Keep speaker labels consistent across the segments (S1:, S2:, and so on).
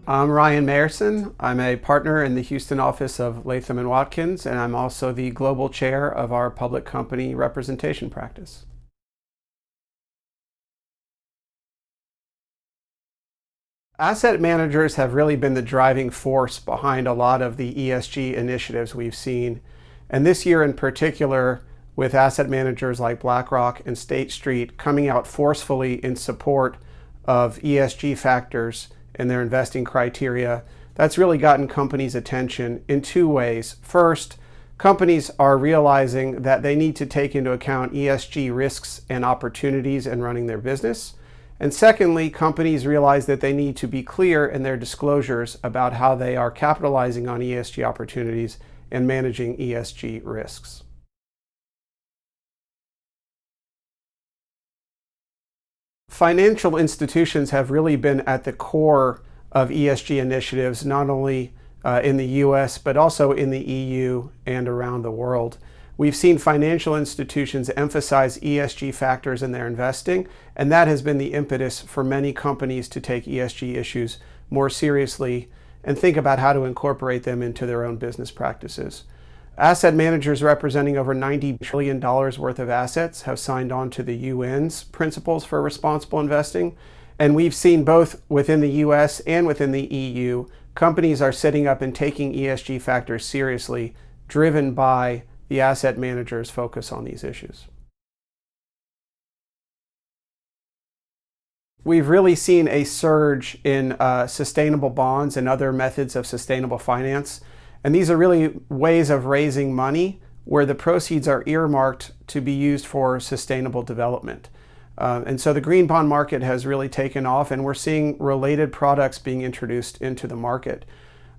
S1: I'm Ryan Maierson. I'm a partner in the Houston office of Latham Watkins, and I'm also the global chair of our public company representation practice. Asset managers have really been the driving force behind a lot of the ESG initiatives we've seen. And this year in particular, with asset managers like BlackRock and State Street coming out forcefully in support of ESG factors in their investing criteria, that's really gotten companies' attention in two ways. First, companies are realizing that they need to take into account ESG risks and opportunities in running their business. And secondly, companies realize that they need to be clear in their disclosures about how they are capitalizing on ESG opportunities and managing ESG risks. Financial institutions have really been at the core of ESG initiatives, not only in the US, but also in the EU and around the world. We've seen financial institutions emphasize ESG factors in their investing, and that has been the impetus for many companies to take ESG issues more seriously and think about how to incorporate them into their own business practices. Asset managers representing over $90 trillion worth of assets have signed on to the UN's Principles for Responsible Investing. And we've seen both within the US and within the EU, companies are setting up and taking ESG factors seriously, driven by the asset managers' focus on these issues. We've really seen a surge in sustainable bonds and other methods of sustainable finance. And these are really ways of raising money where the proceeds are earmarked to be used for sustainable development. And so the green bond market has really taken off, and we're seeing related products being introduced into the market.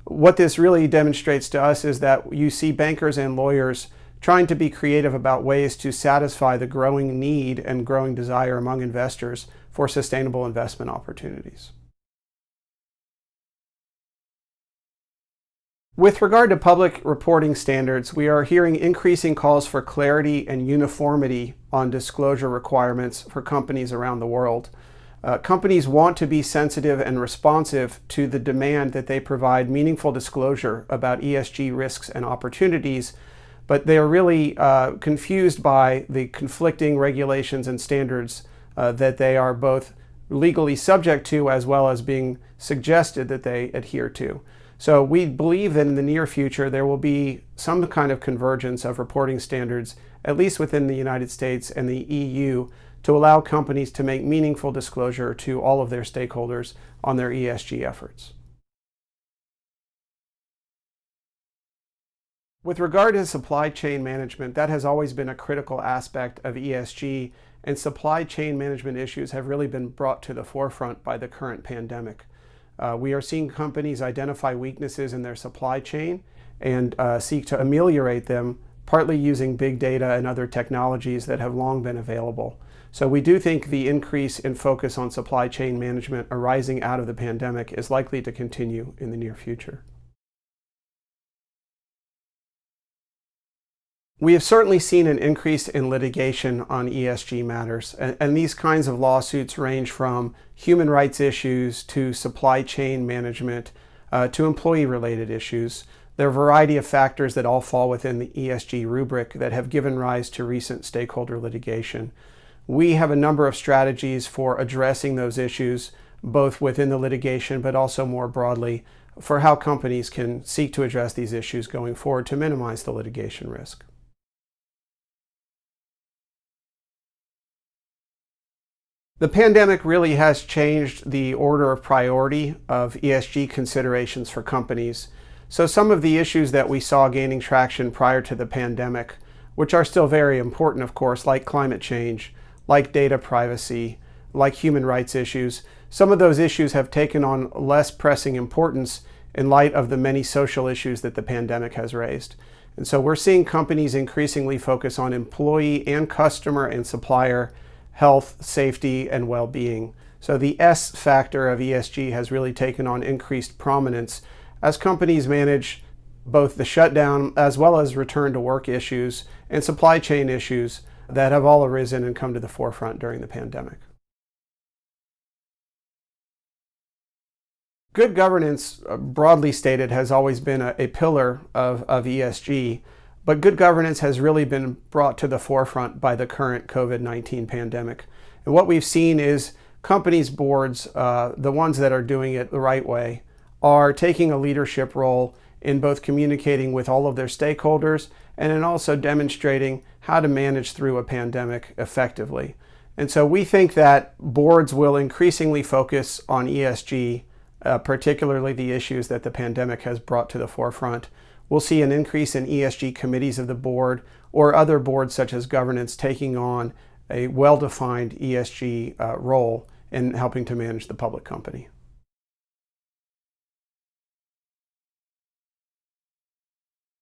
S1: What this really demonstrates to us is that you see bankers and lawyers trying to be creative about ways to satisfy the growing need and growing desire among investors for sustainable investment opportunities. With regard to public reporting standards, we are hearing increasing calls for clarity and uniformity on disclosure requirements for companies around the world. Companies want to be sensitive and responsive to the demand that they provide meaningful disclosure about ESG risks and opportunities, but they are really confused by the conflicting regulations and standards that they are both legally subject to as well as being suggested that they adhere to. So we believe that in the near future there will be some kind of convergence of reporting standards, at least within the United States and the EU, to allow companies to make meaningful disclosure to all of their stakeholders on their ESG efforts. With regard to supply chain management, that has always been a critical aspect of ESG, and supply chain management issues have really been brought to the forefront by the current pandemic. We are seeing companies identify weaknesses in their supply chain and seek to ameliorate them, partly using big data and other technologies that have long been available. So we do think the increase in focus on supply chain management arising out of the pandemic is likely to continue in the near future. We have certainly seen an increase in litigation on ESG matters, and these kinds of lawsuits range from human rights issues to supply chain management to employee-related issues. There are a variety of factors that all fall within the ESG rubric that have given rise to recent stakeholder litigation. We have a number of strategies for addressing those issues, both within the litigation but also more broadly, for how companies can seek to address these issues going forward to minimize the litigation risk. The pandemic really has changed the order of priority of ESG considerations for companies. So some of the issues that we saw gaining traction prior to the pandemic, which are still very important, of course, like climate change, like data privacy, like human rights issues, some of those issues have taken on less pressing importance in light of the many social issues that the pandemic has raised. And so we're seeing companies increasingly focus on employee and customer and supplier health, safety, and well-being. So the S factor of ESG has really taken on increased prominence as companies manage both the shutdown as well as return to work issues and supply chain issues that have all arisen and come to the forefront during the pandemic. Good governance, broadly stated, has always been a pillar of ESG, but good governance has really been brought to the forefront by the current COVID-19 pandemic. And what we've seen is companies' boards, the ones that are doing it the right way, are taking a leadership role in both communicating with all of their stakeholders and in also demonstrating how to manage through a pandemic effectively. And so we think that boards will increasingly focus on ESG, particularly the issues that the pandemic has brought to the forefront. We'll see an increase in ESG committees of the board or other boards such as governance taking on a well-defined ESG role in helping to manage the public company.